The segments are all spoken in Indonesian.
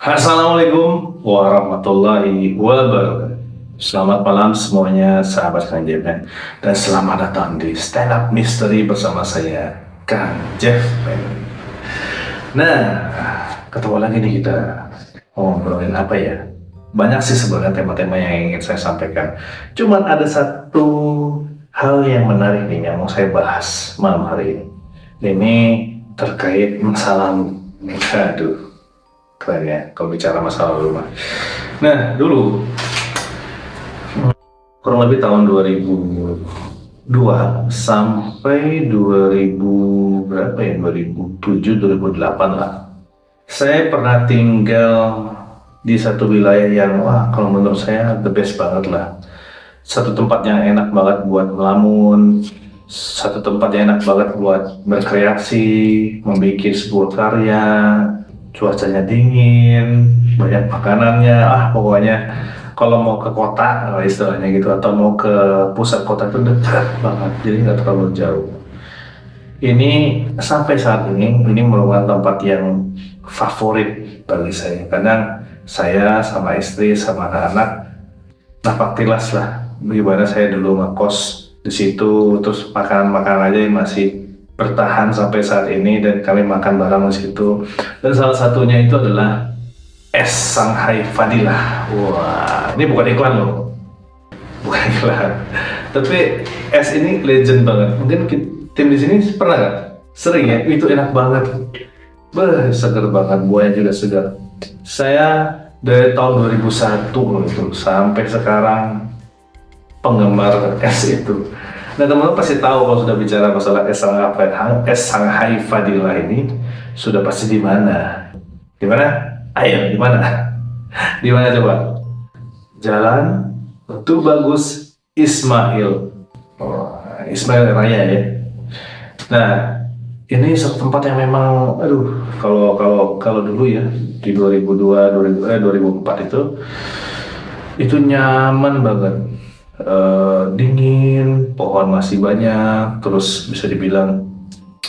Assalamualaikum warahmatullahi wabarakatuh. Selamat malam semuanya sahabat Kang Jeff dan selamat datang di Stand Up Mystery bersama saya Kang Jeff. Nah, ketemu lagi nih kita ngobrolin apa ya? Banyak sih sebenarnya tema-tema yang ingin saya sampaikan. Cuman ada satu hal yang menarik nih yang mau saya bahas malam hari ini. Ini terkait masalah, aduh, keren ya kalau bicara masa lalu mah. Nah dulu kurang lebih tahun 2002 sampai 2000 berapa ya, 2007 2008 lah, saya pernah tinggal di satu wilayah yang wah kalau menurut saya the best banget lah. Satu tempat yang enak banget buat melamun, satu tempat yang enak banget buat berkreasi, membuat sebuah karya. Cuacanya dingin, banyak makanannya, pokoknya kalau mau ke kota istilahnya gitu atau mau ke pusat kota itu dekat banget, jadi nggak terlalu jauh. Ini sampai saat ini merupakan tempat yang favorit bagi saya. Kadang saya sama istri sama anak-anak napak tilas lah gimana saya dulu ngekos di situ, terus makanan-makanan aja yang masih bertahan sampai saat ini dan kami makan bareng di situ. Dan salah satunya itu adalah es Shanghai Fadilah. Wah, ini bukan iklan loh, bukan iklan. Tapi es ini legend banget. Mungkin tim di sini pernah nggak? Sering ya, itu enak banget. Segar banget, buahnya juga segar. Saya dari tahun 2001 loh itu sampai sekarang penggemar es itu. Nah teman-teman pasti tahu kalau sudah bicara masalah es Shanghai Fadilah ini sudah pasti di mana? Di mana? Ayo di mana? Di mana coba? Jalan Tubagus Ismail. Oh, Ismail Raya ya. Nah ini satu tempat yang memang, aduh, kalau dulu ya di 2004 itu nyaman banget. Dingin, pohon masih banyak, terus bisa dibilang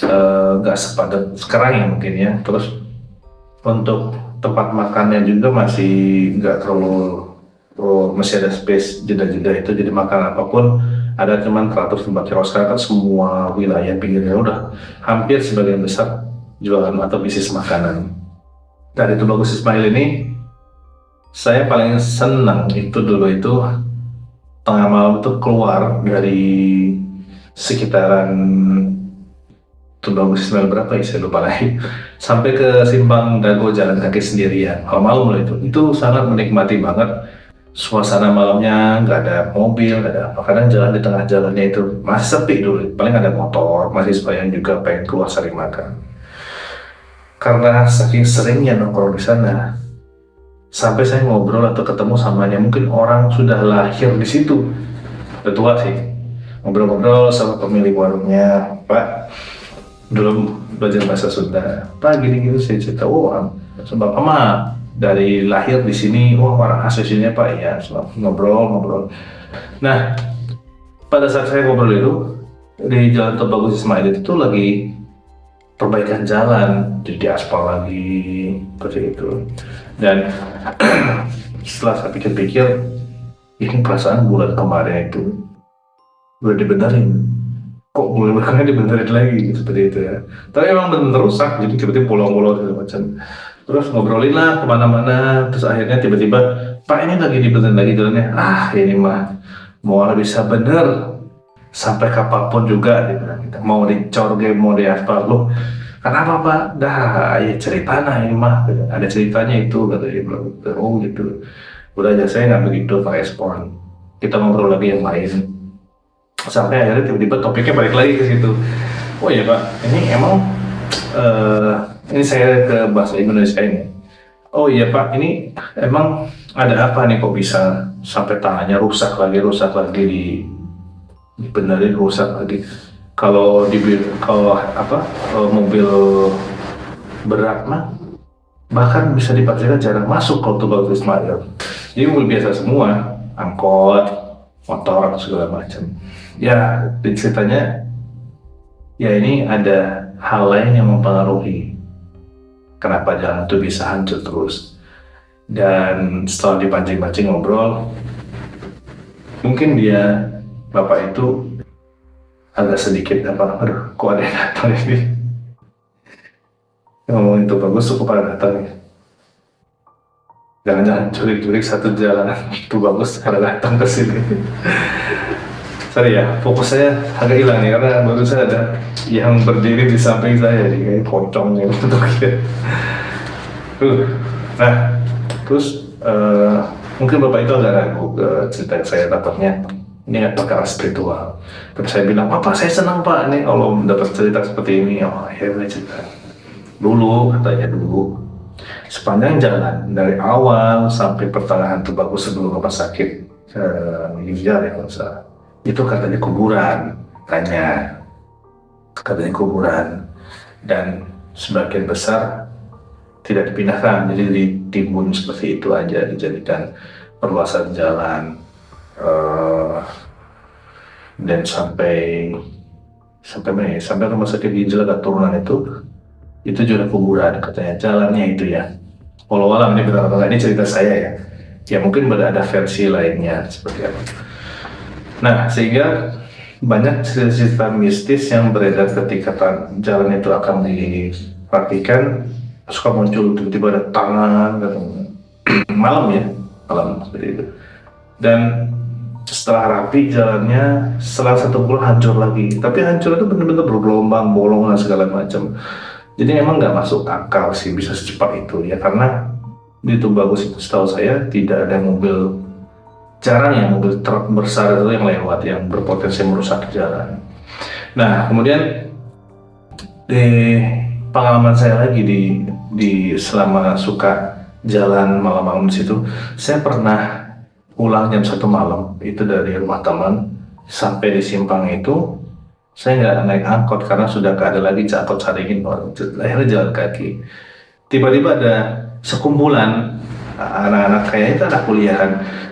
nggak sepadat sekarang ya mungkin ya. Terus untuk tempat makannya juga masih nggak terlalu, masih ada space jeda-jeda itu, jadi makan apapun ada cuman teratur tempat kira. Sekarang kan semua wilayah pinggirnya udah hampir sebagian besar jualan atau bisnis makanan. Dan itu Bagus Ismail ini saya paling senang itu dulu itu tengah malam itu keluar dari sekitaran Tubagus Ismail berapa ya saya lupa lagi, sampai ke Simpang Dago jalan kaki sendirian kalau malam loh. Itu sangat menikmati banget suasana malamnya, nggak ada mobil, nggak ada apa. Kadang jalan di tengah jalannya itu masih sepi dulu, paling ada motor mahasiswa yang juga pengen keluar cari makan. Karena saking seringnya nongkrong di sana, sampai saya ngobrol atau ketemu samanya mungkin orang sudah lahir di situ, udah tua sih. Ngobrol-ngobrol sama pemilik warungnya, Pak, dulu belajar bahasa Sunda, Pak gini-gini saya cerita, sebab ama dari lahir di sini, orang asli sini Pak ya, ngobrol. Nah pada saat saya ngobrol itu di Jalan Tubagus Ismail itu lagi perbaikan jalan, jadi aspal lagi seperti itu. Dan setelah saya pikir-pikir, ini perasaan bulan kemarin itu udah dibenerin, kok bulan kemarin dibenerin lagi seperti itu ya. Tapi emang bener rusak, jadi tiba-tiba pulau-pulau segala macam. Terus ngobrolin lah kemana-mana, terus akhirnya tiba-tiba, Pak ini lagi dibenerin lagi jalannya. Ini mah mau bisa bener sampai kapanpun juga gitu. Mau dicor mau diaspal loh. Kenapa Pak? Dah ya cerita ini mah ada ceritanya itu, kata dia bilang. Oh gitu. Udah aja, saya nggak begitu respon. Kita ngobrol lagi yang lain. Sampai akhirnya tiba-tiba topiknya balik lagi ke situ. Oh iya Pak, ini emang ini saya ke bahasa Indonesia ini. Oh iya Pak, ini emang ada apa nih kok bisa sampai tangannya rusak lagi dibenerin rusak lagi. Kalau mobil berat mah bahkan bisa dipastikan jarang masuk kalau Tubagus Ismail. Jadi mobil biasa semua, angkot, motor segala macam. Ya ceritanya ya ini ada hal lain yang mempengaruhi kenapa jalan itu bisa hancur terus. Dan setelah dipancing-pancing ngobrol, mungkin bapak itu agak sedikit aduh kok ada yang datang ini, ngomongin itu bagus kok pada datang ya, jangan-jangan culik-culik satu jalanan itu bagus pada datang ke sini. Sorry ya, fokus saya agak hilang nih karena baru saya ada yang berdiri di samping saya, jadi kayak pocong nih untuk ya. Nah, terus mungkin bapak itu agak ragu ke cerita saya dapatnya ini nggak perkara spiritual. Tapi saya bilang, apa saya senang pak nih kalau dapat cerita seperti ini. Oh ya cerita dulu, katanya dulu sepanjang jalan dari awal sampai pertengahan Tubagus sebelum rumah sakit meninggal ya kalau salah, itu katanya kuburan, katanya kuburan, dan sebagian besar tidak dipindahkan, jadi ditimbun seperti itu aja, dijadikan perluasan jalan, dan sampai mana ya, sampai rumah sakit Ginjal agak turunan itu juga kuburan katanya jalannya itu ya. Walau alam ini benar atau ini cerita saya ya. Ya mungkin ada versi lainnya seperti apa. Nah sehingga banyak cerita mistis yang beredar ketika jalan itu akan dirapikan, suka muncul tiba-tiba ada tangan malam ya, malam seperti itu. Dan setelah rapi jalannya, setelah 1 bulan hancur lagi. Tapi hancur itu benar-benar bergelombang, bolong dan segala macam. Jadi emang nggak masuk akal sih bisa secepat itu ya, karena di Tubagus itu setahu saya tidak ada mobil, jarang ya mobil truk besar itu yang lewat yang berpotensi merusak jalan. Nah kemudian di pengalaman saya lagi di selama suka jalan malam-malam di situ, saya pernah pulang jam 1 malam itu dari rumah teman sampai di simpang itu, saya nggak naik angkot karena sudah nggak ada lagi angkot Caringin, akhirnya jalan kaki. Tiba-tiba ada sekumpulan anak-anak kayaknya itu anak kuliahan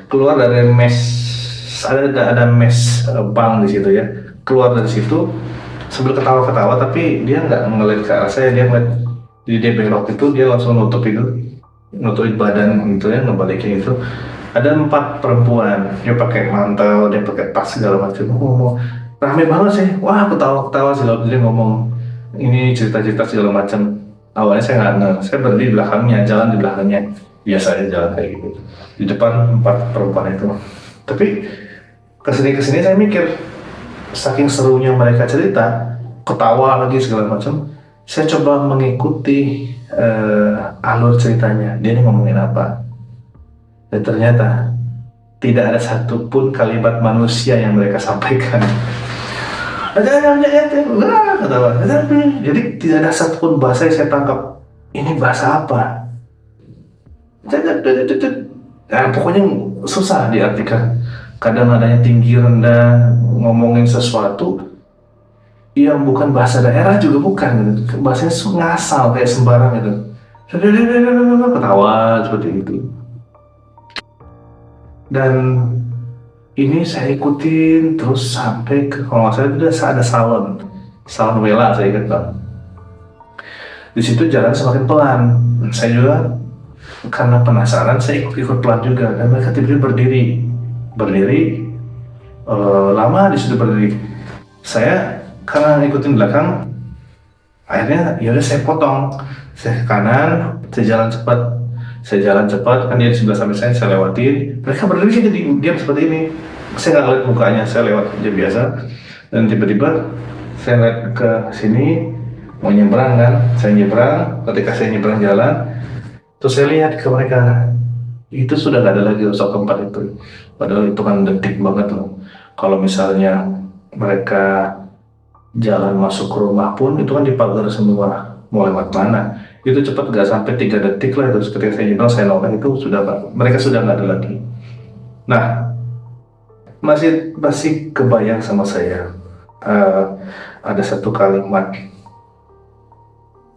keluar dari mes, ada mes bank di situ ya, keluar dari situ sambil ketawa-ketawa, tapi dia nggak ngeliat ke arah saya, dia ngeliat di dia belok itu, dia langsung nutupin badan gitu ya, ngebalikin itu. Ada 4 perempuan, dia pakai mantel, dia pakai tas segala macam, ngomong rame banget sih, wah ketawa-ketawa sih lalu dia ngomong ini cerita-cerita segala macam. Awalnya saya nggak ngeh, saya berdiri di belakangnya, jalan di belakangnya, biasa aja jalan kayak gitu. Di depan 4 perempuan itu, tapi kesini saya mikir, saking serunya mereka cerita, ketawa lagi segala macam, saya coba mengikuti alur ceritanya, dia ini ngomongin apa. Dan ternyata tidak ada satupun kalimat manusia yang mereka sampaikan. Jadi tidak ada satupun bahasa yang saya tangkap. Ini bahasa apa? Nah, pokoknya susah diartikan. Kadang adanya tinggi rendah, ngomongin sesuatu yang bukan bahasa daerah juga bukan. Bahasanya ngasal kayak sembarang gitu. Ketawa seperti itu. Dan ini saya ikutin terus sampai ke, kalau nggak salah itu ada salon Wela saya ingat Bang. Di situ jalan semakin pelan, saya juga karena penasaran saya ikut pelan juga, dan mereka tiba-tiba berdiri lama di situ berdiri. Saya karena ngikutin belakang, akhirnya yaudah saya potong, saya ke kanan, saya jalan cepat, kan dia di sebelah samping saya lewatin, mereka berdiri sih diam seperti ini, saya nggak lihat mukanya, saya lewat aja biasa. Dan tiba-tiba saya lihat ke sini mau nyebrang kan, saya nyebrang, ketika saya nyebrang jalan terus saya lihat ke mereka, itu sudah gak ada lagi sosok keempat itu, padahal itu kan detik banget loh. Kalau misalnya mereka jalan masuk ke rumah pun itu kan dipagar semua, mau lewat mana itu cepat, gak sampai 3 detik lah. Terus ketika saya nyebrang, saya nolak, itu sudah mereka sudah gak ada lagi. Nah masih kebayang sama saya ada satu kalimat,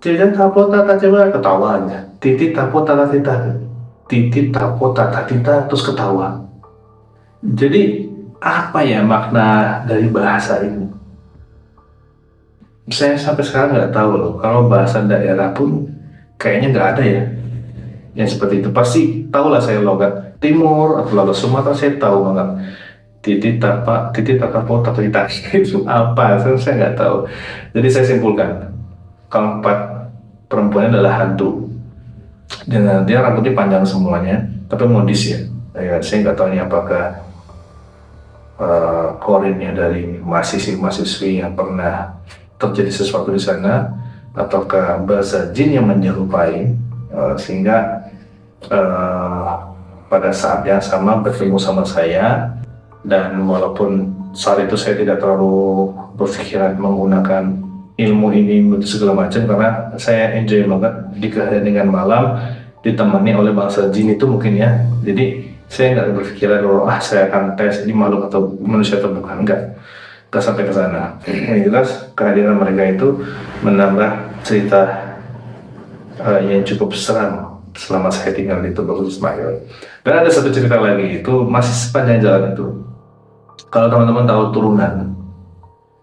Jajan tapo tata coba ketawa aja. Titit tapo tata tita. Titit tapo tata tita terus ketawa. Jadi apa ya makna dari bahasa ini? Saya sampai sekarang nggak tahu loh. Kalau bahasa daerah pun kayaknya nggak ada ya. yang seperti itu. Pasti tahulah saya logat Timur atau logat Sumatera, saya tahu banget. Titi taka pota tita itu apa? Saya nggak tahu. Jadi saya simpulkan, kalau 4 perempuannya adalah hantu. Dan dia rambutnya panjang semuanya, tapi modis ya. Saya nggak tahu ini apakah korinnya dari mahasiswi yang pernah terjadi sesuatu di sana, ataukah bahasa jin yang menyerupai, sehingga pada saat yang sama bertemu sama saya. Dan walaupun saat itu saya tidak terlalu berpikiran menggunakan ilmu ini segala macam, karena saya enjoy banget di keheningan malam ditemani oleh bangsa jin itu mungkin ya. Jadi saya nggak berpikiran saya akan tes ini makhluk atau manusia atau bukan, nggak sampai ke sana. Yang jelas kehadiran mereka itu menambah cerita yang cukup seram selama saya tinggal di Tubagus Ismail. Dan ada satu cerita lagi, itu masih sepanjang jalan itu. Kalau teman-teman tahu turunan,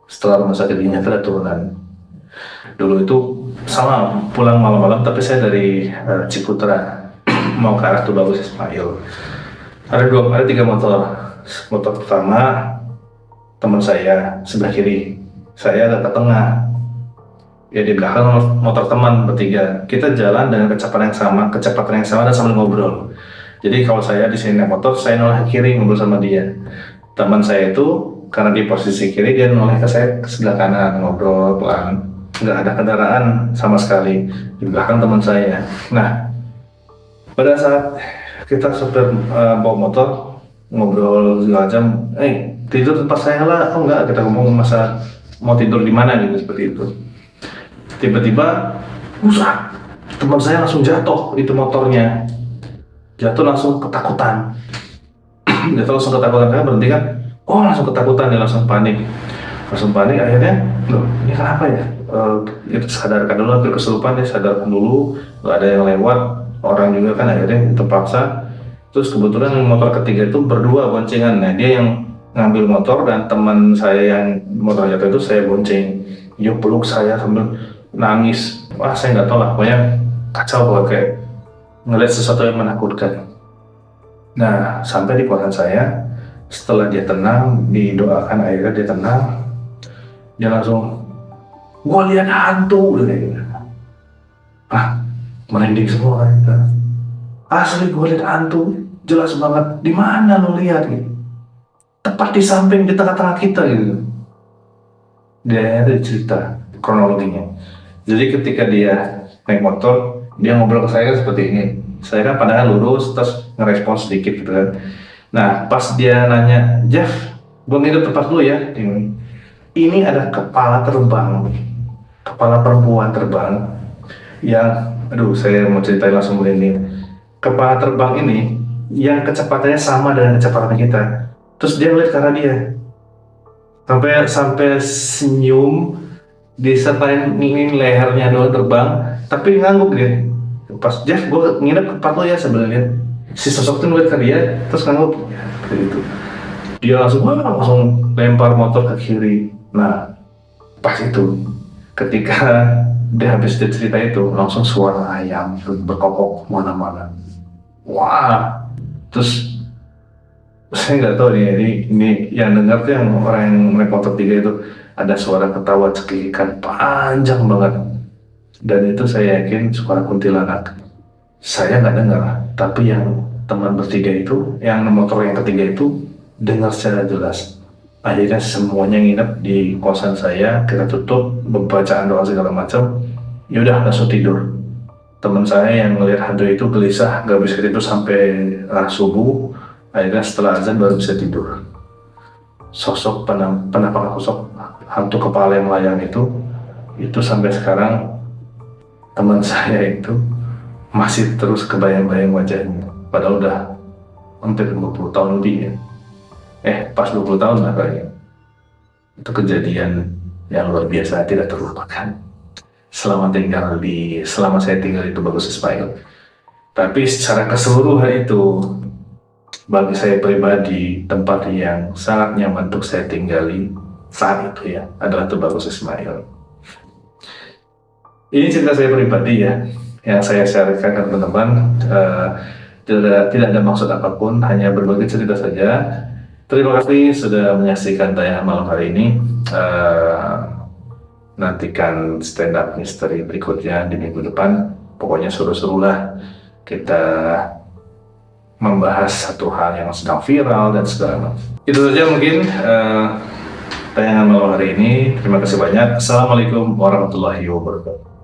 setelah rumah sakit ini ada turunan. Dulu itu sama pulang malam-malam, tapi saya dari Ciputra mau ke arah Tubagus Ismail. Ada 3 motor. Motor pertama teman saya sebelah kiri, saya ada ke tengah. Ya di belakang motor teman bertiga. Kita jalan dengan kecepatan yang sama dan sambil ngobrol. Jadi kalau saya di sini naik motor, saya noleh ke kiri ngobrol sama dia. Teman saya itu karena di posisi kiri, dia noleh ke saya ke sebelah kanan ngobrol pelan. Nggak ada kendaraan sama sekali di belakang teman saya. Nah, pada saat kita supir bawa motor ngobrol segala macam, tidur tempat saya lah. Oh enggak, kita ngomong masa mau tidur di mana gitu, seperti itu. Tiba-tiba teman saya langsung jatuh, itu motornya jatuh, langsung ketakutan. Kan berhenti kan, langsung ketakutan, dia langsung panik. Akhirnya ini kenapa ya, kita sadarkan dulu, hampir kesurupan, dia sadarkan dulu, gak ada yang lewat, orang juga kan, akhirnya terpaksa. Terus kebetulan motor ketiga itu berdua boncengan. Nah, dia yang ngambil motor dan teman saya yang motor jatuh itu saya bonceng. Dia peluk saya sambil nangis. Saya nggak tahu lah, pokoknya kacau banget, kayak ngeliat sesuatu yang menakutkan. Nah, sampai di kosan saya, setelah dia tenang, didoakan, akhirnya dia tenang, dia langsung, gua lihat hantu, gitu. Merinding semua kan kita. Asli gue lihat hantu, jelas banget. Di mana lo lihat gitu? Tepat di samping, di tengah-tengah kita gitu. Dia ada cerita kronologinya. Jadi ketika dia naik motor, dia ngobrol ke saya seperti ini. Saya kan pandangan lurus, terus ngerespons sedikit gitu kan. Nah, pas dia nanya, Jeff, gue nginep tempat lu ya. Ini ada kepala terbang, kepala perempuan terbang yang, saya mau ceritain langsung ini. Kepala terbang ini yang kecepatannya sama dengan kecepatan kita. Terus dia ngeliat ke arah dia, sampai senyum, disertain ini lehernya doang terbang, tapi ngangguk dia. Pas Jeff, gue nginep ke tempat lo ya, sebenarnya si sosok itu ngeliat ke dia, terus ngangguk, gitu. Dia langsung lempar motor ke kiri. Nah, pas itu ketika dia habis cerita itu, langsung suara ayam berkokok mana-mana. Wah, terus saya nggak tahu ini yang dengar tuh yang orang yang naik motor 3 itu, ada suara ketawa cekikikan panjang banget, dan itu saya yakin suara kuntilanak. Saya nggak dengar, tapi yang teman bertiga itu, yang motor yang ketiga itu dengar secara jelas. Akhirnya semuanya nginep di kosan saya, kita tutup, bacaan doa segala macam, yaudah langsung tidur. Teman saya yang ngelihat hantu itu gelisah, gak bisa tidur sampai subuh. Akhirnya setelah azan baru bisa tidur. Sosok penampakan sosok hantu kepala yang melayang itu sampai sekarang teman saya itu masih terus kebayang-bayang wajahnya. Padahal udah hampir 20 tahun lebih ya. Pas 20 tahun lah kayaknya. Itu kejadian yang luar biasa, tidak terlupakan. Selama saya tinggal di Tubagus Ismail. Tapi secara keseluruhan itu, bagi saya pribadi, tempat yang sangat nyaman untuk saya tinggali saat itu adalah Tubagus Ismail. Ini cerita saya pribadi ya, yang saya sharekan ke teman-teman. Tidak ada maksud apapun, hanya berbagi cerita saja. Terima kasih sudah menyaksikan tayangan malam hari ini. Nantikan stand up misteri berikutnya di minggu depan. Pokoknya seru-seru lah kita membahas satu hal yang sedang viral dan segala macam. Itu saja mungkin tayangan malam hari ini. Terima kasih banyak. Assalamualaikum warahmatullahi wabarakatuh.